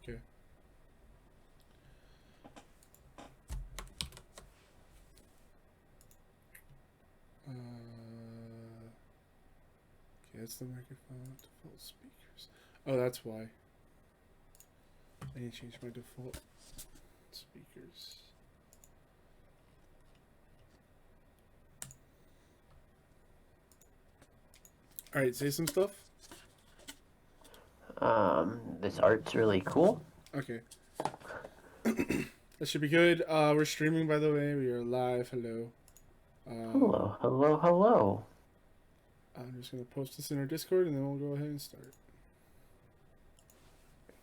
Okay. Okay, that's the microphone. Default speakers. Oh, that's why. I need to change my default speakers. Alright, say some stuff. This art's really cool. Okay. That should be good. We're streaming, by the way. We are live. Hello. Hello, hello, hello. I'm just going to post this in our Discord, and then we'll go ahead and start.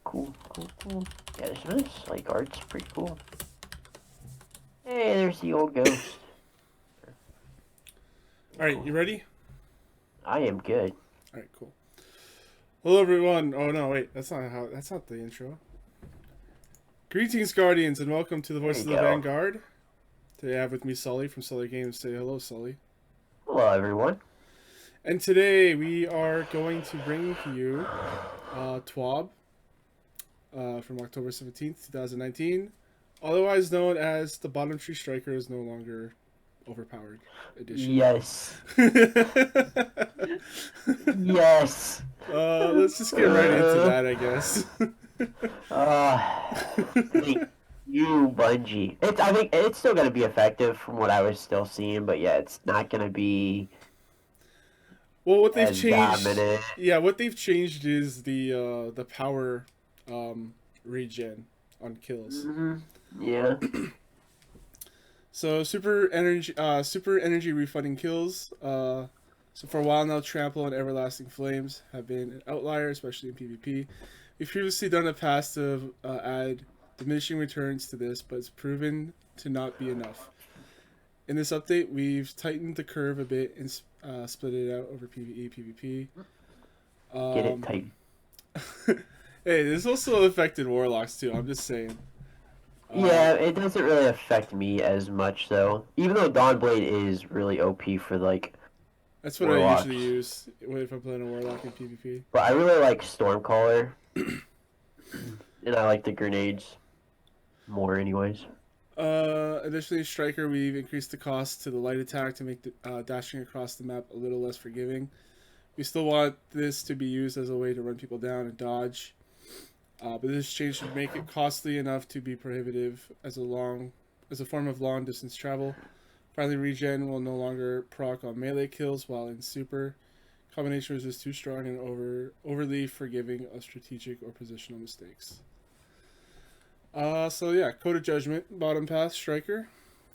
Cool, cool, cool. Yeah, this nice. Like, art's pretty cool. Hey, there's the old ghost. Alright, Cool. you ready? I am good. Alright, cool. Hello, everyone. Oh, no, wait. That's not the intro. Greetings, Guardians, and welcome to the Voice of the Vanguard. Today I have with me Sully from Sully Games. Say hello, Sully. Hello, everyone. And today we are going to bring to you TWAB from October 17th, 2019. Otherwise known as the Bottom Tree Striker is no longer overpowered edition. Yes. Yes. Let's just get right into that, I guess. You Bungie. I think it's still gonna be effective from what I was still seeing, but yeah, it's not gonna be. Well, what they've changed, dominant. what they've changed is the power regen on kills. Mm-hmm. Yeah. So super energy refunding kills. So for a while now, Trample and Everlasting Flames have been an outlier, especially in PvP. We've previously done a pass to add diminishing returns to this, but it's proven to not be enough. In this update, we've tightened the curve a bit and split it out over PvE, PvP. Get it tight. Hey, this also affected Warlocks too, I'm just saying. Yeah, it doesn't really affect me as much though. Even though Dawnblade is really OP for like That's what Warlocks. I usually use if I'm playing a Warlock in PvP. But I really like Stormcaller. And I like the grenades more anyways. Additionally, Striker, we've increased the cost to the light attack to make the, dashing across the map a little less forgiving. We still want this to be used as a way to run people down and dodge. But this change should make it costly enough to be prohibitive as a form of long distance travel. Finally, regen will no longer proc on melee kills while in super. Combination was just too strong and overly forgiving of strategic or positional mistakes. So yeah, Code of Judgment, bottom path, Striker,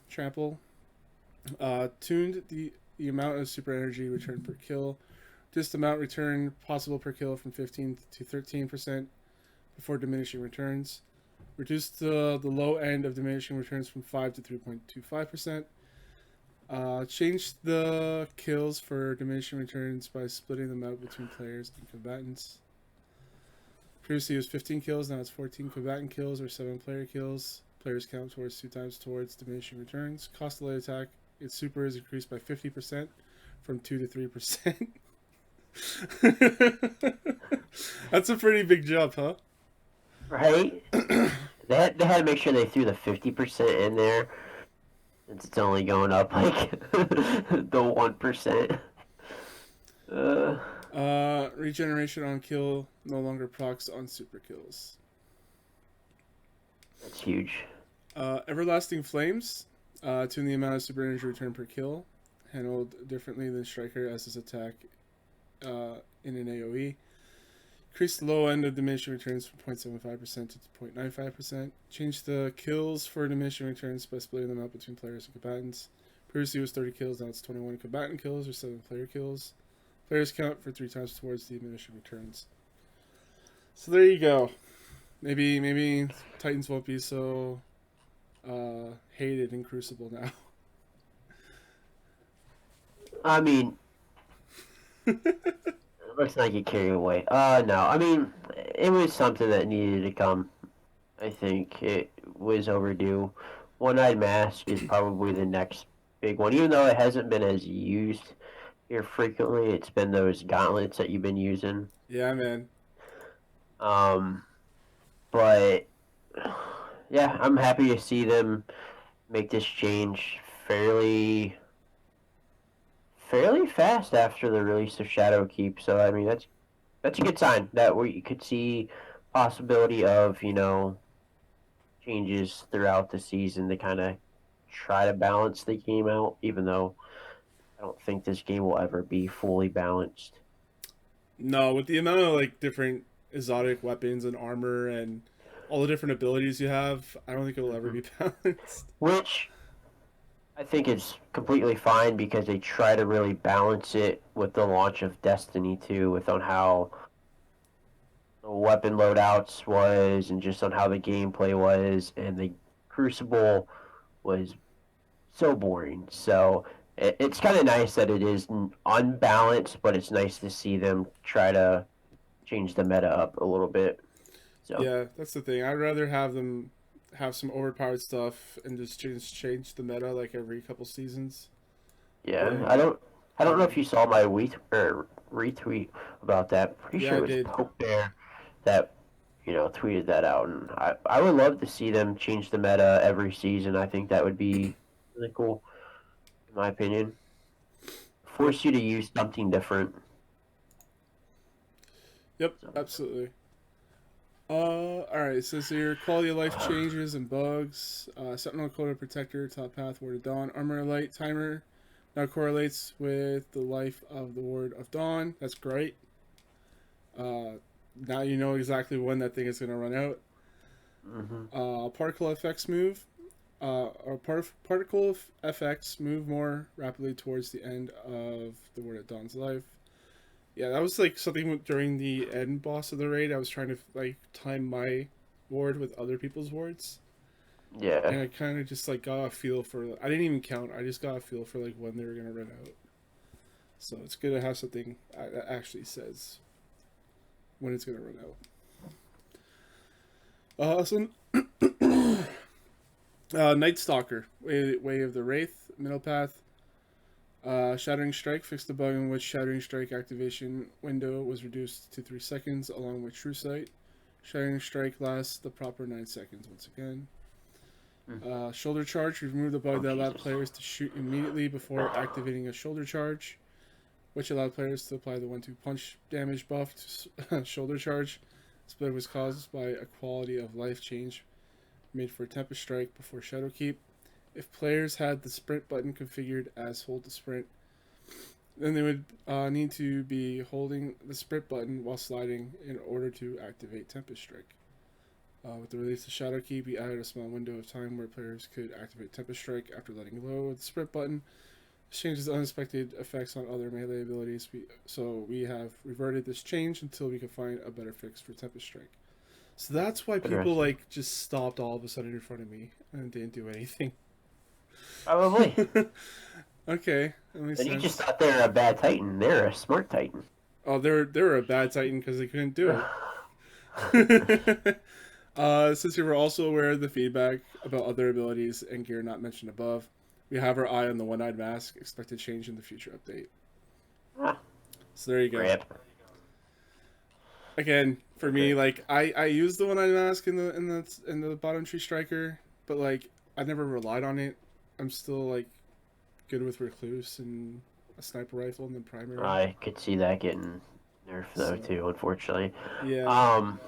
Trample. Tuned the amount of super energy return per kill. This amount return possible per kill from 15 to 13% before diminishing returns. Reduced the low end of diminishing returns from 5 to 3.25%. Changed the kills for diminishing returns by splitting them out between players and combatants. Previously it was 15 kills, now it's 14 combatant kills or 7 player kills. Players count towards 2 times towards diminishing returns. Cost of light attack, its super is increased by 50% from 2 to 3%. That's a pretty big jump, huh? Right? They had to make sure they threw the 50% in there. Since it's only going up like the 1%. Regeneration on kill no longer procs on super kills. That's huge. Everlasting Flames, tune the amount of super energy return per kill, handled differently than Striker as his attack in an AoE. Increase the low end of diminishing returns from 0.75% to 0.95%. Change the kills for diminishing returns by splitting them up between players and combatants. Previously it was 30 kills, now it's 21 combatant kills or 7 player kills. Players count for 3 times towards the diminishing returns. So there you go. Maybe Titans won't be so hated in Crucible now. I mean, let's not get carried away. No. I mean, it was something that needed to come. I think it was overdue. One-Eyed Mask is probably the next big one. Even though it hasn't been as used here frequently, it's been those gauntlets that you've been using. Yeah, man. But yeah, I'm happy to see them make this change fairly fast after the release of Shadowkeep. So I mean that's a good sign that we could see possibility of changes throughout the season to kind of try to balance the game out. Even though I don't think this game will ever be fully balanced. No, with the amount of like different exotic weapons and armor and all the different abilities you have, I don't think it'll ever Hmm. be balanced. Which I think is completely fine because they try to really balance it with the launch of Destiny 2 with on how the weapon loadouts was and just on how the gameplay was, and the Crucible was so boring. So it's kind of nice that it is unbalanced, but it's nice to see them try to change the meta up a little bit. So Yeah, that's the thing. I'd rather have them have some overpowered stuff and just change the meta like every couple seasons yeah, than I don't know if having. you saw my retweet about that. Pretty Yeah, sure I it was did. Pope Bear that tweeted that out, and I would love to see them change the meta every season. I think that would be really cool, in my opinion. Yep. Force you to use something different. Yep. So, Absolutely. Alright, it says here quality of life changes and bugs. Sentinel Coda Protector, Top Path, Ward of Dawn, Armor Light Timer now correlates with the life of the Ward of Dawn. That's great. Uh, now you know exactly when that thing is going to run out. hmm Particle effects move. Particle effects move more rapidly towards the end of the Ward of Dawn's life. Yeah, that was like something during the end boss of the raid. I was trying to like time my ward with other people's wards, yeah, and I kind of just like got a feel for. I didn't even count. I just got a feel for like when they were gonna run out. So it's good to have something that actually says when it's gonna run out. Awesome. Night Stalker, Way of the Wraith, middle path. Shattering Strike fixed the bug in which Shattering Strike activation window was reduced to 3 seconds, along with True Sight. Shattering Strike lasts the proper 9 seconds once again. Shoulder Charge removed the bug oh that allowed Jesus, players to shoot immediately before activating a Shoulder Charge, which allowed players to apply the 1-2 punch damage buff to Shoulder Charge. This bug was caused by a quality of life change made for Tempest Strike before Shadowkeep. If players had the sprint button configured as hold to sprint, then they would need to be holding the sprint button while sliding in order to activate Tempest Strike. With the release of Shadowkeep, we added a small window of time where players could activate Tempest Strike after letting go of the sprint button. This changes unexpected effects on other melee abilities, so we have reverted this change until we can find a better fix for Tempest Strike. So that's why people interesting. like just stopped all of a sudden in front of me and didn't do anything. Probably. Okay, that makes Then you just sense. thought they were a bad Titan. They're a smart Titan. Oh, they were a bad Titan because they couldn't do it. Since we were also aware of the feedback about other abilities and gear not mentioned above, we have our eye on the one-eyed mask. Expected change in the future update. Ah, So there you go. rip. Again, for me, Okay. like I use the one-eyed mask in the bottom tree striker, but like I never relied on it. I'm still like good with recluse and a sniper rifle and then primary. I could see that getting nerfed though So too, unfortunately. yeah. Um,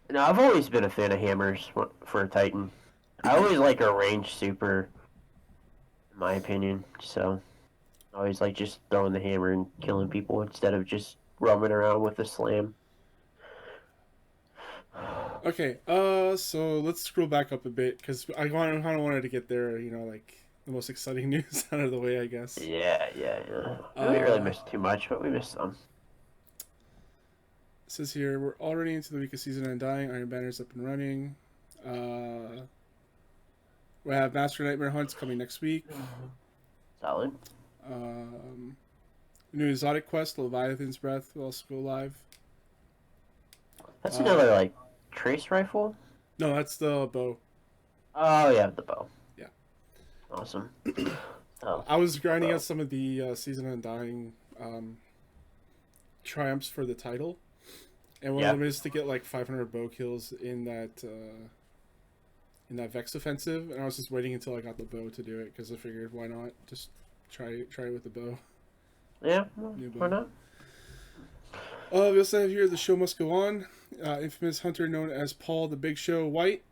no, I've always been a fan of hammers for a Titan. I always like a range super, in my opinion. So I always like just throwing the hammer and killing people instead of just roaming around with a slam. Okay, so let's scroll back up a bit because I kind of wanted to get there, like the most exciting news out of the way, I guess. Yeah. We didn't really Uh, miss too much, but we missed some. it says here we're already into the week of Season Undying. Iron Banner's up and running. We have Master Nightmare Hunts coming next week. Solid. Um, new exotic quest, Leviathan's Breath, will also go live. That's Uh, another like trace rifle. no, that's the bow. Oh yeah, the bow. Yeah, Awesome. Oh, I was grinding out bow. some of the Season Undying triumphs for the title. and one of them is to get like 500 bow kills in that Vex offensive. And I was just waiting until I got the bow to do it because I figured why not just try it with the bow. Yeah, why not? We also have here The Show Must Go On. Infamous hunter known as Paul the Big Show White.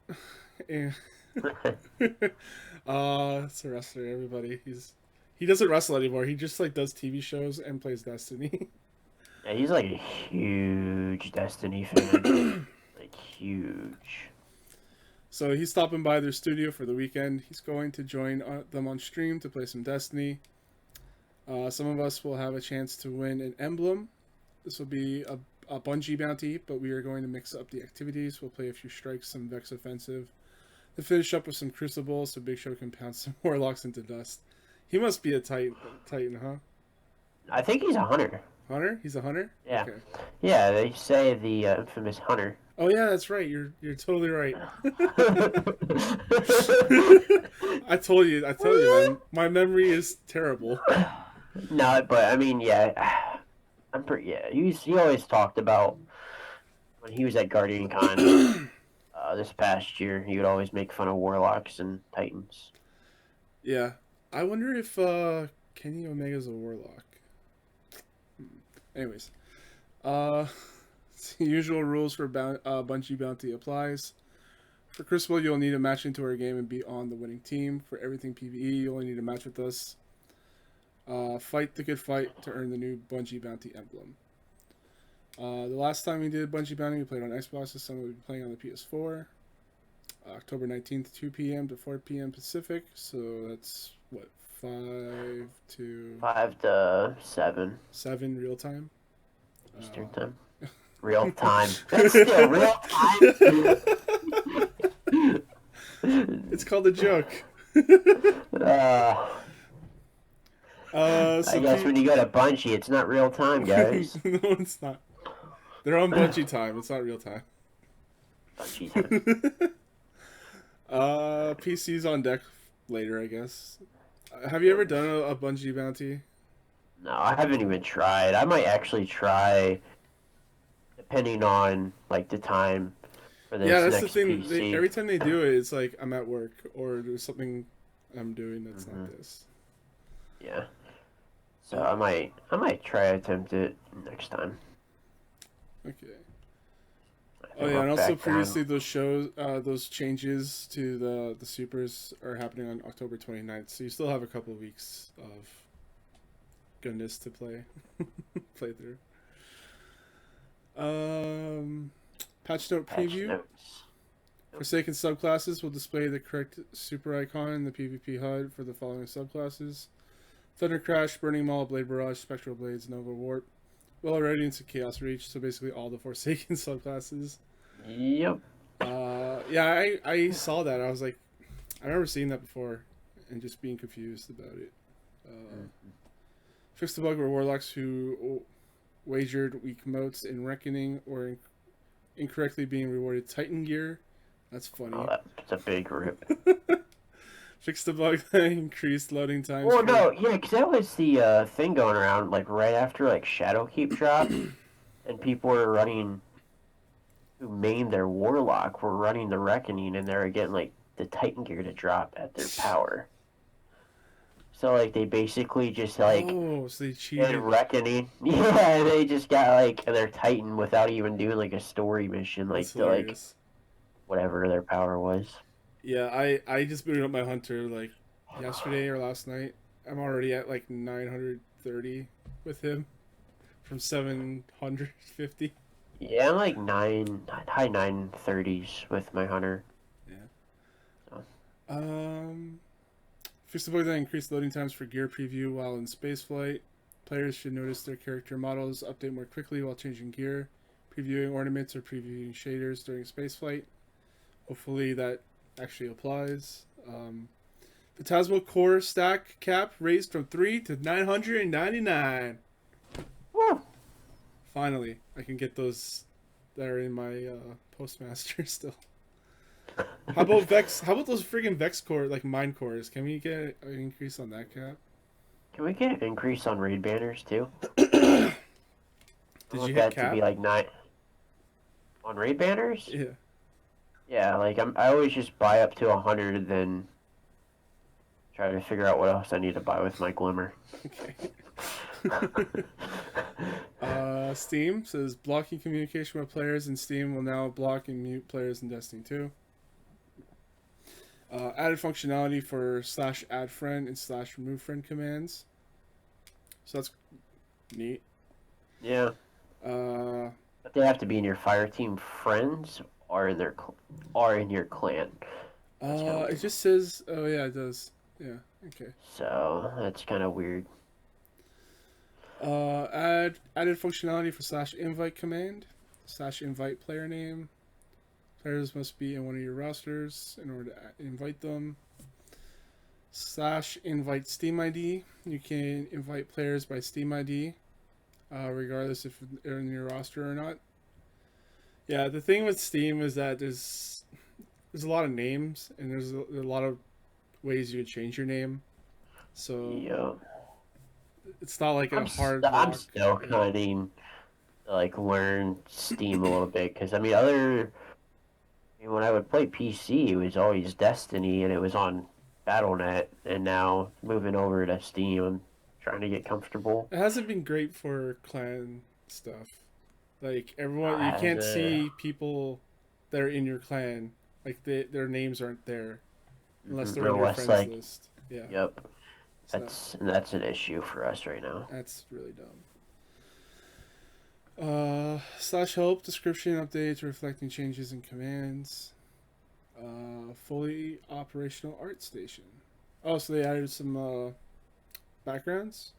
And it's a wrestler, everybody. He doesn't wrestle anymore. He just like does TV shows and plays Destiny. Yeah, he's like a huge Destiny fan. Like huge. So he's stopping by their studio for the weekend. He's going to join them on stream to play some Destiny. Some of us will have a chance to win an emblem. This will be a Bungie bounty, but we are going to mix up the activities. We'll play a few strikes, some Vex offensive. To finish up with some Crucible so Big Show can pound some Warlocks into dust. He must be a Titan, huh? I think he's a hunter. Hunter? He's a hunter? Yeah. Okay. Yeah, they say the infamous hunter. Oh yeah, that's right. You're totally right. I told you, man. My memory is terrible. No, but I mean, yeah, I'm pretty. Yeah, he always talked about when he was at Guardian Con this past year. He would always make fun of Warlocks and Titans. Yeah, I wonder if Kenny Omega's a Warlock. Anyways, the usual rules for Bungie Bounty applies. For Crucible, you'll need a match into our game and be on the winning team. For everything PvE, you only need a match with us. Fight the good fight to earn the new Bungie Bounty emblem. The last time we did Bungie Bounty, we played on Xbox. This time we'll be playing on the PS4. October 19th, 2 p.m. to 4 p.m. Pacific. So that's, what, 5 to 7. 7 real time? Eastern time. Real time. That's still real time. It's called a joke. I guess when you go to Bungie, it's not real time, guys. No, it's not. They're on Bungie time. It's not real time. Bungie time. PC's on deck later, I guess. Have you ever done a Bungie bounty? No, I haven't even tried. I might actually try, depending on like the time for this. Yeah, that's next the thing. PC. Every time they do it, it's like I'm at work or there's something I'm doing that's not this. Yeah. So I might try to attempt it next time. Okay. Oh yeah, and also previously those changes to the supers are happening on October 29th, so you still have a couple of weeks of goodness to play through. Patch note preview. Forsaken subclasses will display the correct super icon in the PvP HUD for the following subclasses: Thunder Crash, Burning Maul, Blade Barrage, Spectral Blades, Nova Warp, Well Radiance, and Chaos Reach. So basically all the Forsaken subclasses. Yep. Yeah, I saw that. I was like, I remember seeing that before and just being confused about it. Fix the bug where Warlocks who wagered weak motes in Reckoning or incorrectly being rewarded Titan gear. That's funny. Oh, that's a big rip. Fix the bug that increased loading times. Well, no, yeah, because that was the thing going around, like, right after, like, Shadowkeep dropped, and people were running, who mained their Warlock, were running the Reckoning, and they were getting, like, the Titan gear to drop at their power. So, like, they basically just, like, so they cheated. Reckoning. Yeah, they just got, like, their Titan without even doing, like, a story mission, like, to, like, whatever their power was. Yeah, I just booted up my Hunter, like, yesterday or last night. I'm already at, like, 930 with him from 750. Yeah, I'm, like, high 930s with my Hunter. Yeah. So. Fix the bug that increased loading times for gear preview while in spaceflight. Players should notice their character models update more quickly while changing gear, previewing ornaments, or previewing shaders during spaceflight. Hopefully that actually applies. Phantasmal core stack cap raised from 3 to 999. Woo! Finally, I can get those that are in my Postmaster still. How about Vex? How about those friggin' Vex core, like mine cores? Can we get an increase on that cap? Can we get an increase on raid banners too? Did you hit that cap? to be like 9. On raid banners? Yeah. Yeah, like I always just buy up to 100 and then try to figure out what else I need to buy with my glimmer. Okay. Steam says blocking communication with players in Steam will now block and mute players in Destiny 2. Added functionality for /add friend and /remove friend commands. So that's neat. Yeah. Uh, But they have to be in your fire team friends or in or in your clan. That's kind of it weird. just says, oh yeah, it does. Yeah, okay. So that's kind of weird. Added functionality for /invite command, /invite player name. Players must be in one of your rosters in order to invite them. /invite Steam ID. You can invite players by Steam ID, regardless if they're in your roster or not. Yeah, the thing with Steam is that there's a lot of names and there's a lot of ways you could change your name. So Yeah. it's not like a hard I'm lock. still Yeah. kind of like learn Steam a little bit because I mean when I would play PC it was always Destiny and it was on BattleNet and now moving over to Steam I'm trying to get comfortable. It hasn't been great for clan stuff. Like everyone, you Has can't see people that are in your clan. Like their names aren't there unless they're in your unless friends like list. Yeah, yep so that's an issue for us right now. that's really dumb. /help description updates reflecting changes in commands. Fully operational art station. Oh, so they added some backgrounds.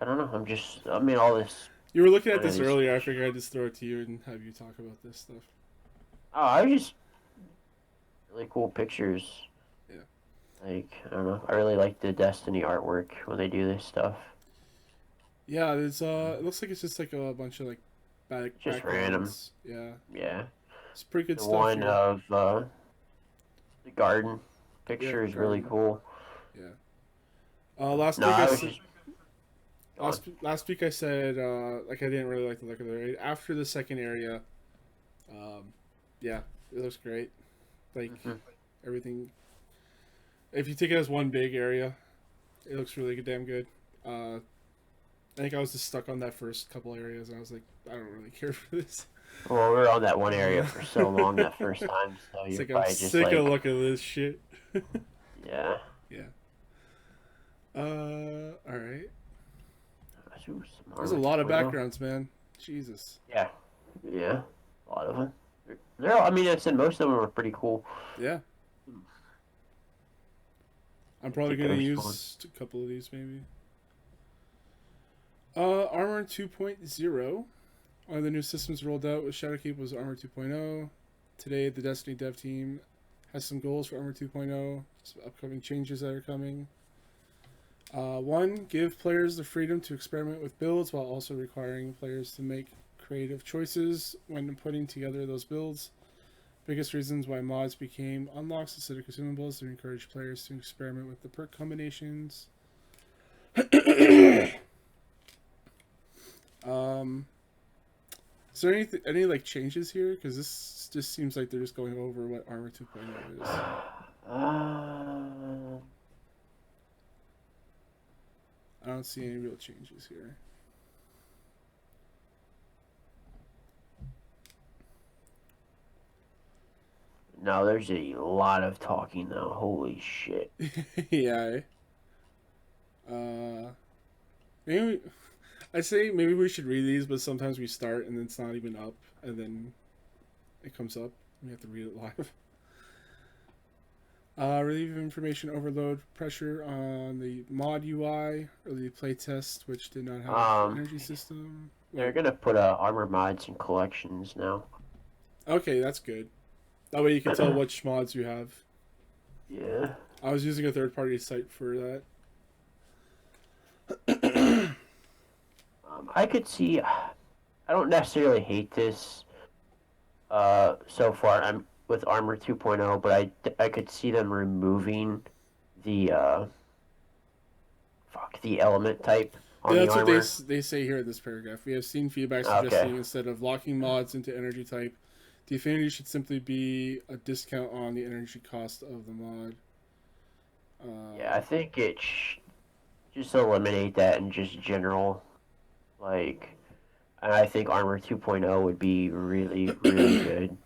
I don't know. I mean, all this. You were looking at None of this these. earlier. I figured I'd just throw it to you and have you talk about this stuff. Oh, I was just really cool pictures. Yeah. Like, I don't know. I really like the Destiny artwork when they do this stuff. Yeah, there's it looks like it's just like a bunch of like Just backgrounds. Yeah, Yeah. it's pretty good The stuff one here. of the garden Yeah, picture is really garden. cool. Yeah. Last No, week I was just. Go on. last week I said like I didn't really like the look of the raid. After the second area, yeah, it looks great. Like everything. If you take it as one big area, it looks really damn good. I think I was just stuck on that first couple areas, and I was like, I don't really care for this. Well, we were on that one area for so long that first time, so It's you're like I'm probably just sick like, of looking at this shit. yeah. Yeah. All right. There's a Armor lot of 2.0. backgrounds, man. Jesus. Yeah, yeah, a lot of them. They're all, I mean, I said most of them are pretty cool. Yeah. I'm probably The gonna ghost use a couple of these maybe. Armor 2.0. One of the new systems rolled out with Shadowkeep was Armor 2.0. Today, the Destiny dev team has some goals for Armor 2.0. Some upcoming changes that are coming. 1. Give players the freedom to experiment with builds while also requiring players to make creative choices when putting together those builds. Biggest reasons why mods became unlocks instead of consumables to encourage players to experiment with the perk combinations. Is there any like changes here? Because this just seems like they're just going over what Armor 2.0 is. I don't see any real changes here. No, there's a lot of talking though. Holy shit. Yeah. Maybe I'd say maybe we should read these, but sometimes we start and it's not even up, and then it comes up. We have to read it live. Relieve information overload pressure on the mod UI, early playtest, which did not have an energy system. They're gonna put armor mods in collections now. Okay, that's good. That way you can tell which mods you have. Yeah. I was using a third-party site for that. I could see. I don't necessarily hate this. So far, I'm with Armor 2.0, but I could see them removing the the element type on the that's what armor? they say here in this paragraph. We have seen feedback Okay. suggesting instead of locking mods into energy type, the affinity should simply be a discount on the energy cost of the mod. Yeah, I think just eliminate that in just general. Like, and I think Armor 2.0 would be really, really good.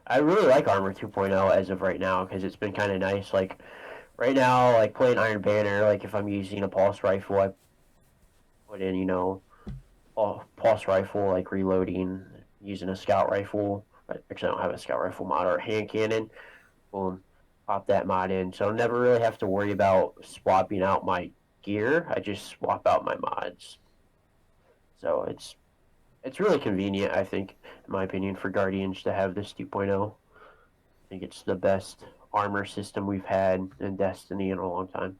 I really like Armor 2.0 as of right now because it's been kind of nice. Like, right now, like playing Iron Banner, like if I'm using a pulse rifle, I put in, pulse rifle, like reloading, using a scout rifle. Actually, I don't have a scout rifle mod or a hand cannon. Boom, pop that mod in. So I never really have to worry about swapping out my gear. I just swap out my mods. So it's really convenient, I think, in my opinion, for Guardians to have this 2.0. I think it's the best armor system we've had in Destiny in a long time.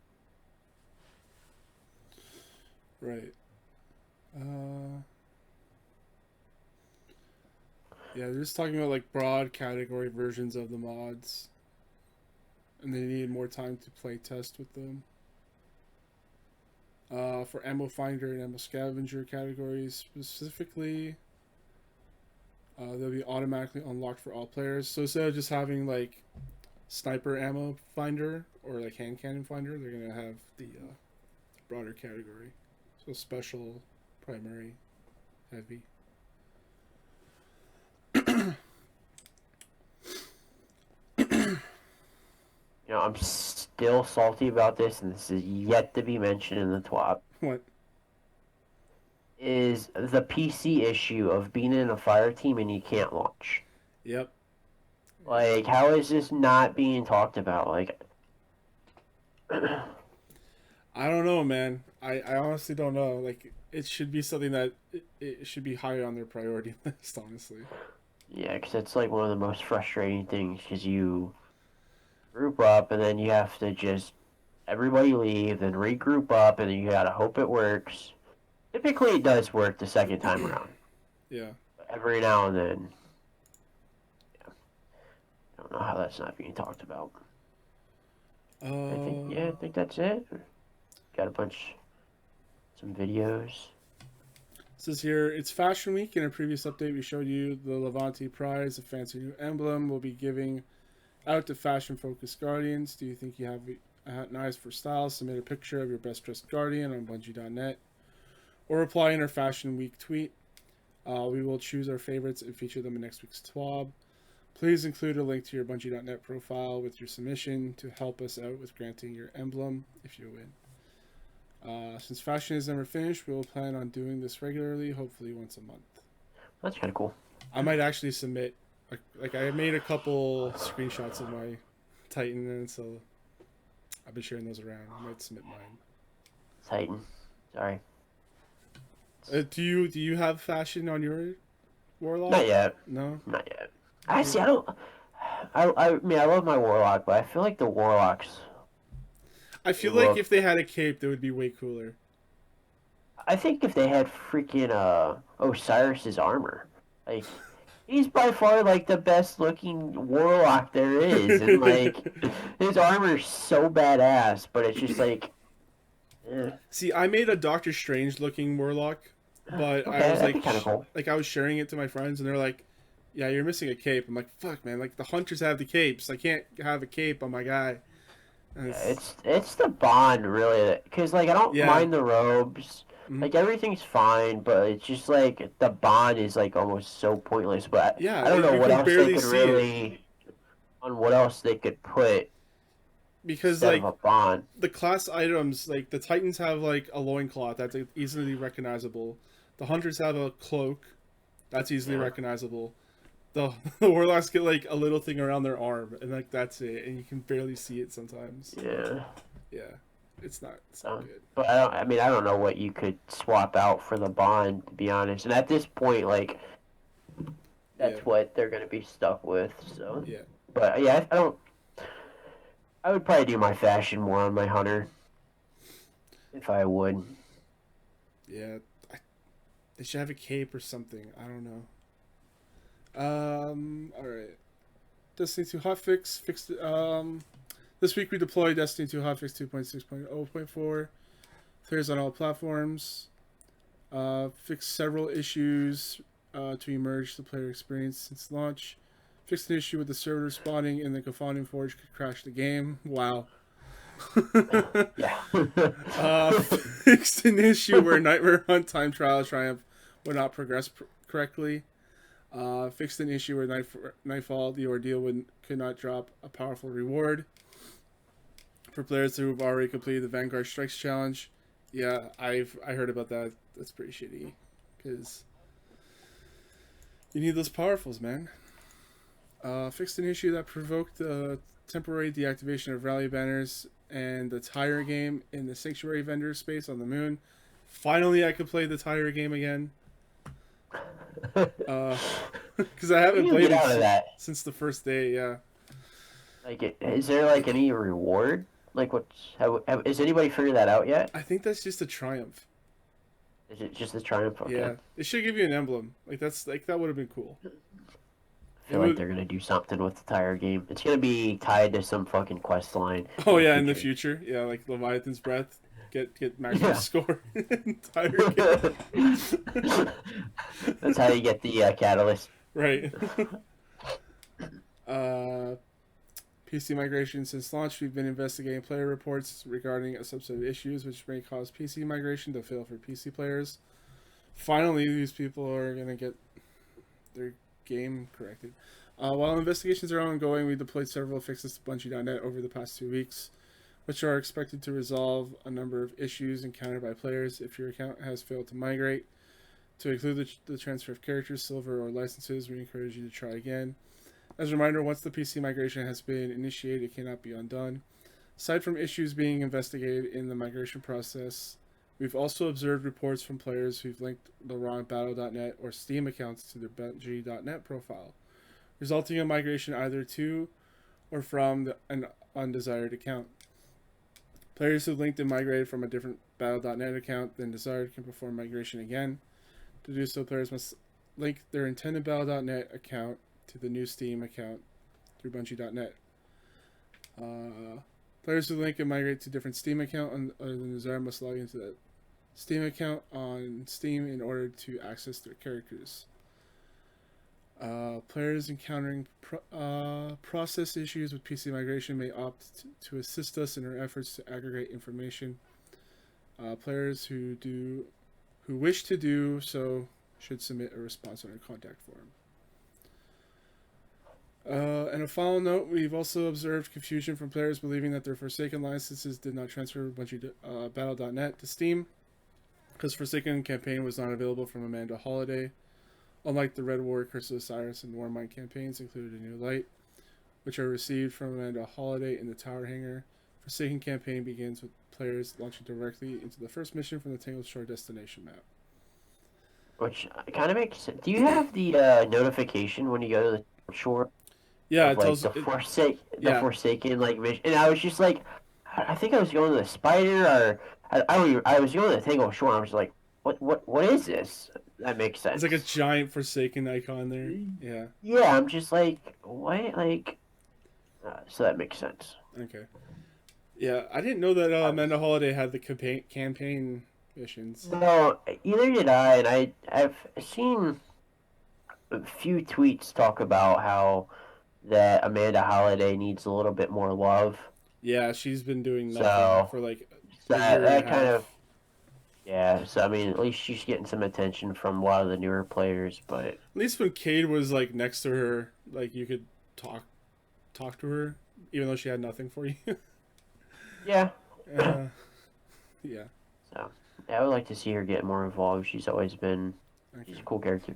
Right. Yeah, they're just talking about like broad category versions of the mods, and they need more time to play test with them. For ammo finder and ammo scavenger categories specifically, they'll be automatically unlocked for all players. So instead of just having like sniper ammo finder or like hand cannon finder, they're gonna have the broader category. So special, primary, heavy. I'm still salty about this, and this is yet to be mentioned in the TWAP. What? Is the PC issue of being in a fire team and you can't launch. Yep. Like, how is this not being talked about? Like, I don't know, man. I honestly don't know. Like, it should be something that it should be higher on their priority list, honestly. yeah, because it's like one of the most frustrating things because you group up and then you have to just everybody leave, then regroup up, and then you gotta hope it works. Typically, it does work the second time around. Yeah. But every now and then, yeah, I don't know how that's not being talked about. I think that's it. Got a bunch, some videos. Says here, it's Fashion Week. In a previous update, we showed you the Levante Prize, a fancy new emblem we'll be giving out to fashion-focused Guardians. Do you think you have an eyes for style? Submit a picture of your best dressed Guardian on Bungie.net or reply in our Fashion Week tweet. We will choose our favorites and feature them in next week's TWAB. Please include a link to your Bungie.net profile with your submission to help us out with granting your emblem if you win. Since fashion is never finished, we will plan on doing this regularly, hopefully once a month. That's kind of cool. I might actually submit, like I made a couple screenshots of my Titan, and so I've been sharing those around. I might submit mine. Titan. Sorry. Do you have fashion on your Warlock? Not yet. No? Not yet. Actually, I don't. I mean, I love my Warlock, but I feel like the Warlocks. I feel like if they had a cape, that would be way cooler. I think if they had freaking Osiris's armor, like he's by far like the best looking Warlock there is, and like his armor's so badass, but it's just like. See, I made a Doctor Strange looking Warlock, but Okay, I was that'd like, be kind of cool. like I was sharing it to my friends, and they're like, "Yeah, you're missing a cape." I'm like, "Fuck, man! Like the hunters have the capes. I can't have a cape on my guy." Yeah, it's the bond really, because like I don't mind the robes, like everything's fine, but it's just like the bond is like almost so pointless. But yeah, I don't know you what can else they barely could see really on what else they could put because instead of like a bond. the class items, like the Titans have like a loincloth that's easily recognizable. The hunters have a cloak that's easily recognizable. The warlocks get like a little thing around their arm, and like that's it, and you can barely see it sometimes. Yeah. Yeah, it's not good. But I mean, I don't know what you could swap out for the bond, to be honest. And at this point, like, that's what they're gonna be stuck with. So. Yeah. But yeah, I don't. I would probably do my fashion more on my hunter. If I would. Yeah, they should have a cape or something. I don't know. All right. Destiny 2 hotfix fixed. This week we deployed Destiny 2 hotfix 2.6.0.4 players on all platforms. Fix several issues to emerge the player experience since launch. Fixed an issue with the server spawning in the Confounding Forge could crash the game. Wow. Yeah. Fixed an issue where Nightmare Hunt Time Trial Triumph would not progress correctly. Fixed an issue where Nightfall the Ordeal could not drop a powerful reward. For players who have already completed the Vanguard Strikes Challenge. Yeah, I heard about that. That's pretty shitty. Because you need those powerfuls, man. Fixed an issue that provoked the temporary deactivation of rally banners and the tire game in the Sanctuary vendor space on the moon. Finally, I could play the tire game again. Because I haven't played it since the first day. Yeah. Like, is there like any reward? Like, is anybody figured that out yet? I think that's just a triumph. Is it just the triumph? Okay. Yeah, it should give you an emblem. Like that would have been cool. I feel like they're gonna do something with the tire game. It's gonna be tied to some fucking quest line. Oh yeah, in the future. Yeah, like Leviathan's Breath. Get maximum score. Tire game. That's how you get the catalyst. Right. PC migration. Since launch, we've been investigating player reports regarding a subset of issues which may cause PC migration to fail for PC players. Finally, these people are going to get their game corrected. While investigations are ongoing, we deployed several fixes to Bungie.net over the past 2 weeks, which are expected to resolve a number of issues encountered by players if your account has failed to migrate. To include the transfer of characters, silver, or licenses, we encourage you to try again. As a reminder, once the PC migration has been initiated, it cannot be undone. Aside from issues being investigated in the migration process, we've also observed reports from players who've linked the wrong Battle.net or Steam accounts to their Bungie.net profile, resulting in migration either to or from an undesired account. Players who linked and migrated from a different Battle.net account than desired can perform migration again. To do so, players must link their intended Battle.net account to the new Steam account through Bungie.net. Players who link and migrate to different Steam account other than desired must log into the Steam account on Steam in order to access their characters. Players encountering process issues with PC migration may opt to assist us in our efforts to aggregate information. Players who wish to do so should submit a response on our contact form. And a final note, we've also observed confusion from players believing that their Forsaken licenses did not transfer Bungie Battle.net to Steam, because Forsaken campaign was not available from Amanda Holiday. Unlike the Red War, Curse of Osiris, and Warmind campaigns included a new light, which are received from Amanda Holiday in the Tower Hangar. Forsaken campaign begins with players launching directly into the first mission from the Tangled Shore destination map. Which kind of makes sense. Do you have the notification when you go to the shore? Yeah, it tells the Forsaken like mission. And I was just like, I think I was going to the Spider, or I was going to the Tangled Shore. And I was like, what is this? That makes sense. It's like a giant Forsaken icon there. Yeah. Yeah, I'm just like, what? Like, so that makes sense. Okay. Yeah, I didn't know that Amanda Holiday had the campaign missions. No, either did I, and I've seen a few tweets talk about how that Amanda Holiday needs a little bit more love. Yeah, she's been doing nothing for like that kind of. Yeah, so I mean, at least she's getting some attention from a lot of the newer players, but at least when Cade was like next to her, like you could talk to her, even though she had nothing for you. Yeah. Yeah. So yeah, I would like to see her get more involved. She's always been. She's a cool character.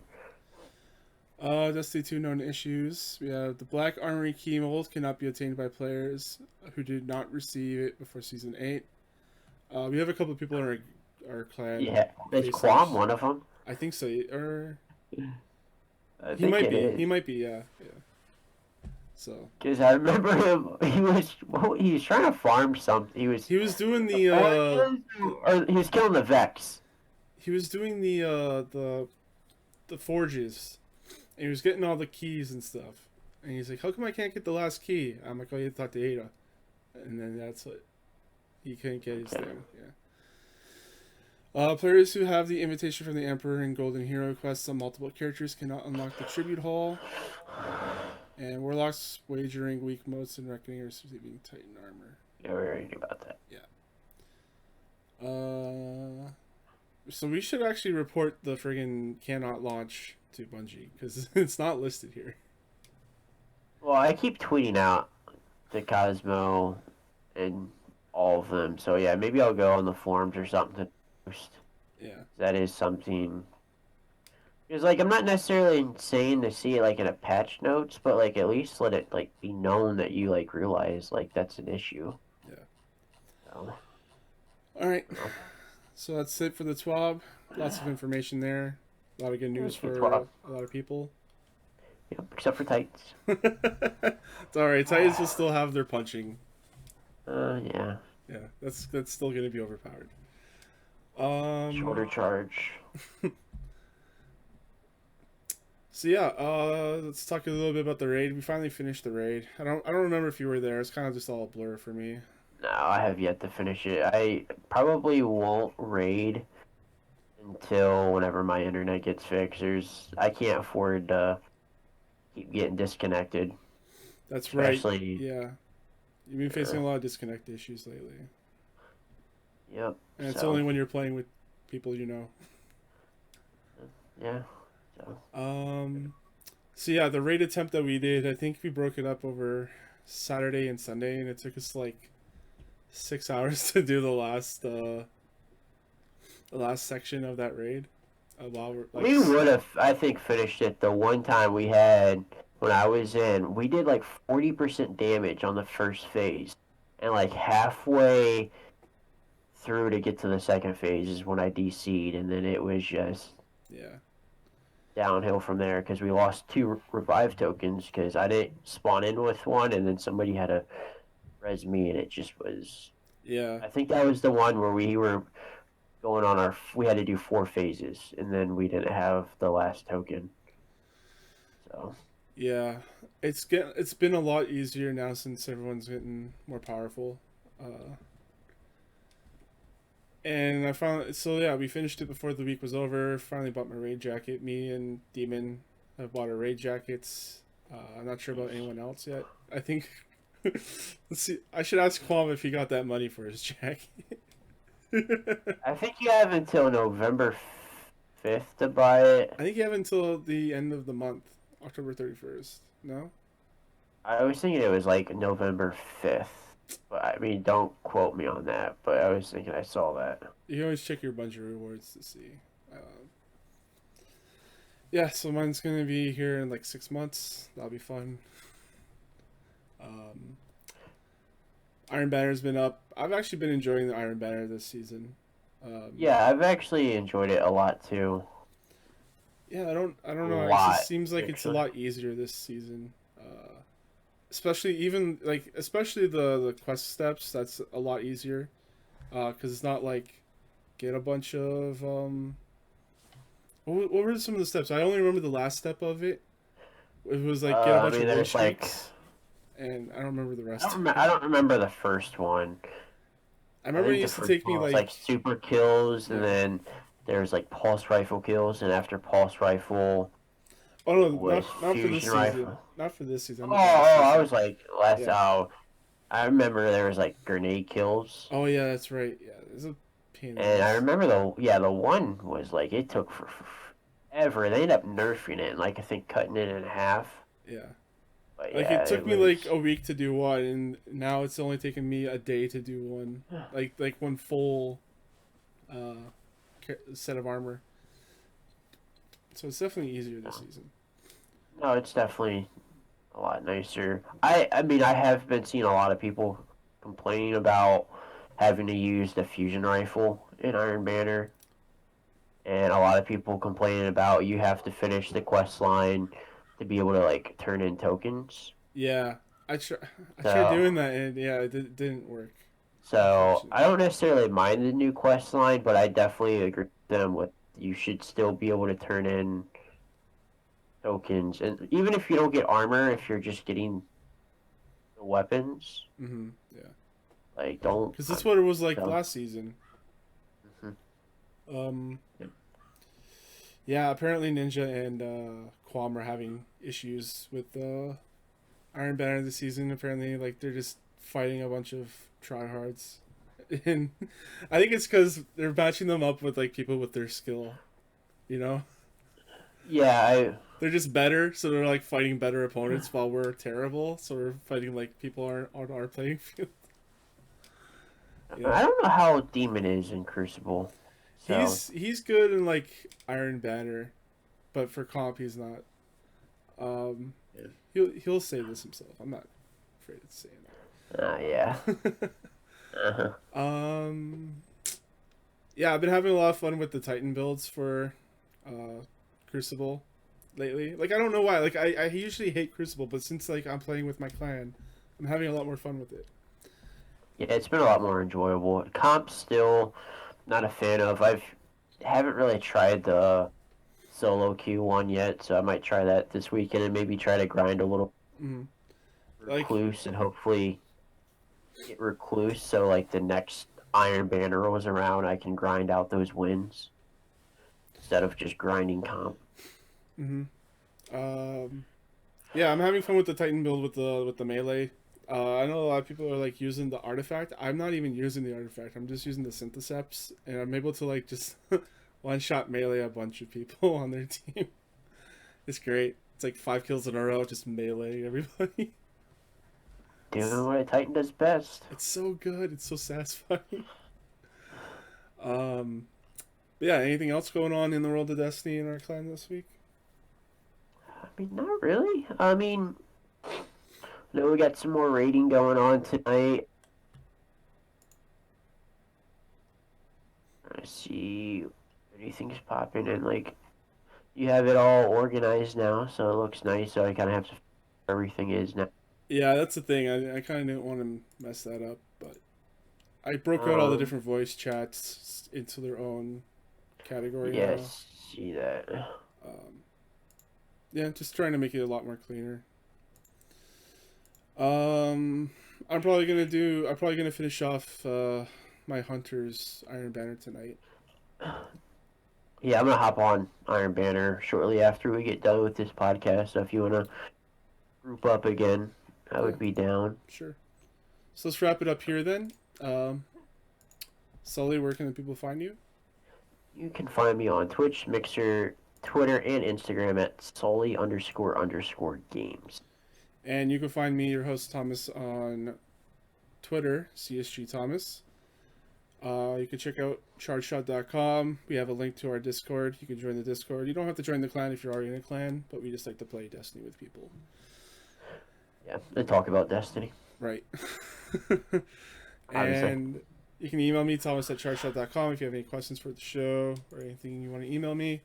Destiny 2 known issues. We have the Black Armory key mold cannot be obtained by players who did not receive it before Season 8. We have a couple of people in our clan. Yeah, is Quam one of them? I think so. Or he might be. He might be. Yeah. So. Because I remember him. He was trying to farm something. He was doing the. Or he was killing the Vex. He was doing the forges. And he was getting all the keys and stuff. And he's like, how come I can't get the last key? I'm like, oh, you have to talk to Ada. And then that's what. He couldn't get his thing, yeah. Players who have the invitation from the Emperor and Golden Hero quests on multiple characters cannot unlock the Tribute Hall. And Warlocks wagering weak modes and Reckoning are receiving Titan armor. Yeah, we already knew about that. Yeah. So we should actually report the friggin' cannot launch to Bungie because it's not listed here. Well, I keep tweeting out to Cosmo and all of them. So yeah, maybe I'll go on the forums or something to post. Yeah. That is something. Because like I'm not necessarily saying to see it like in a patch notes, but like at least let it like be known that you like realize like that's an issue. Yeah. So, all right. So that's it for the TWAB. Lots of information there. A lot of good news for a lot of people. Yep, except for Titans. It's alright. Titans will still have their punching. Yeah. Yeah, that's still gonna be overpowered. Shorter charge. So yeah, let's talk a little bit about the raid. We finally finished the raid. I don't remember if you were there. It's kind of just all a blur for me. No, I have yet to finish it. I probably won't raid until whenever my internet gets fixed. I can't afford to keep getting disconnected. That's Especially, right. Yeah, you've been facing a lot of disconnect issues lately. Yep. And it's only when you're playing with people you know. Yeah. So yeah, the raid attempt that we did, I think we broke it up over Saturday and Sunday, and it took us like 6 hours to do the last section of that raid. While we would have, I think, finished it the one time we had when I was in. We did like 40% damage on the first phase, and like halfway through to get to the second phase is when I DC'd, and then it was just downhill from there because we lost 2 revive tokens because I didn't spawn in with one, and then somebody had to res me, and it just was. Yeah. I think that was the one where we were going on we had to do 4 phases, and then we didn't have the last token. So. Yeah, it's been a lot easier now since everyone's getting more powerful. And I found we finished it before the week was over. Finally bought my raid jacket. Me and Demon have bought our raid jackets. I'm not sure about anyone else yet. I think let's see. I should ask Quam if he got that money for his jacket. I think you have until November 5th to buy it. I think you have until the end of the month, October 31st. No? I was thinking it was like November 5th. But I mean, don't quote me on that. But I was thinking I saw that. You can always check your bunch of rewards to see. Yeah, so mine's gonna be here in like 6 months. That'll be fun. Iron Banner's been up. I've actually been enjoying the Iron Banner this season. Yeah, I've actually enjoyed it a lot too. Yeah, I don't know. It just seems like it's a lot easier this season. Especially the quest steps. That's a lot easier. Because it's not like get a bunch of what were some of the steps? I only remember the last step of it. It was like get a bunch of win streaks. And I don't remember the rest. I don't remember the first one. I remember it used to take me like super kills, and then there's like pulse rifle kills, and after pulse rifle. Oh no, not for this season. Rifle. Not for this season. I was like I remember there was like grenade kills. Oh yeah, that's right. Yeah, there's a pain. And I remember the one was like it took forever. They ended up nerfing it, and like I think cutting it in half. Yeah. But like it took me like a week to do one, and now it's only taken me a day to do one. like one full set of armor. So it's definitely easier this season. No, it's definitely a lot nicer. I mean, I have been seeing a lot of people complaining about having to use the fusion rifle in Iron Banner, and a lot of people complaining about you have to finish the quest line to be able to like turn in tokens. Yeah, I tried doing that, and yeah, it didn't work. So I don't necessarily mind the new quest line, but I definitely agree with them with you should still be able to turn in tokens, and even if you don't get armor, if you're just getting the weapons. Yeah. Like don't. Because that's what it was like last season. Um, yeah, apparently Ninja and Quam are having issues with Iron Banner this season. Apparently, like they're just fighting a bunch of tryhards, and I think it's because they're matching them up with like people with their skill. You know, Yeah, they're just better, so they're like fighting better opponents while we're terrible. So we're fighting like people aren't on our playing field. Yeah, I don't know how Demon is in Crucible. So he's good in like Iron Banner, but for comp he's not. Um, yeah, he'll say this himself. I'm not afraid of saying yeah. that. Uh-huh. Yeah, I've been having a lot of fun with the Titan builds for Crucible lately. Like I don't know why. Like I usually hate Crucible, but since like I'm playing with my clan, I'm having a lot more fun with it. Yeah, it's been a lot more enjoyable. Comp still not a fan of. Haven't really tried the solo queue one yet, so I might try that this weekend and maybe try to grind a little Mm. Like recluse and hopefully get recluse so like the next Iron Banner rolls around I can grind out those wins instead of just grinding comp. hmm yeah, I'm having fun with the Titan build with the melee. I know a lot of people are like using the artifact. I'm not even using the artifact. I'm just using the syntheseps, and I'm able to like just one shot melee a bunch of people on their team. It's great. It's like 5 kills in a row, just melee everybody. Doing what a Titan does best. It's so good. It's so satisfying. Um, but yeah. Anything else going on in the world of Destiny in our clan this week? I mean, not really. I mean, know we got some more raiding going on tonight. I see anything's popping in. Like, you have it all organized now, so it looks nice. So I kind of have to everything is now. Yeah, that's the thing. I kind of didn't want to mess that up, but I broke out all the Um, different voice chats into their own category now. yes, see that. Um, yeah, just trying to make it a lot more cleaner. Um, I'm probably gonna finish off my Hunter's Iron Banner tonight. Yeah, I'm gonna hop on Iron Banner shortly after we get done with this podcast. So if you wanna group up again, I Yeah, would be down. sure. So let's wrap it up here then. Um, Sully, where can the people find you? You can find me on Twitch, Mixer, Twitter, and Instagram at Sully__games. And you can find me, your host Thomas, on Twitter, CSG Thomas. You can check out chargeshot.com. We have a link to our Discord. You can join the Discord. You don't have to join the clan if you're already in a clan, but we just like to play Destiny with people. Yeah, and talk about Destiny. Right. Obviously. And you can email me, Thomas at chargeshot.com, if you have any questions for the show or anything you want to email me.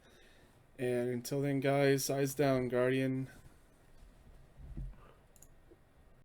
And until then, guys, eyes down, Guardian.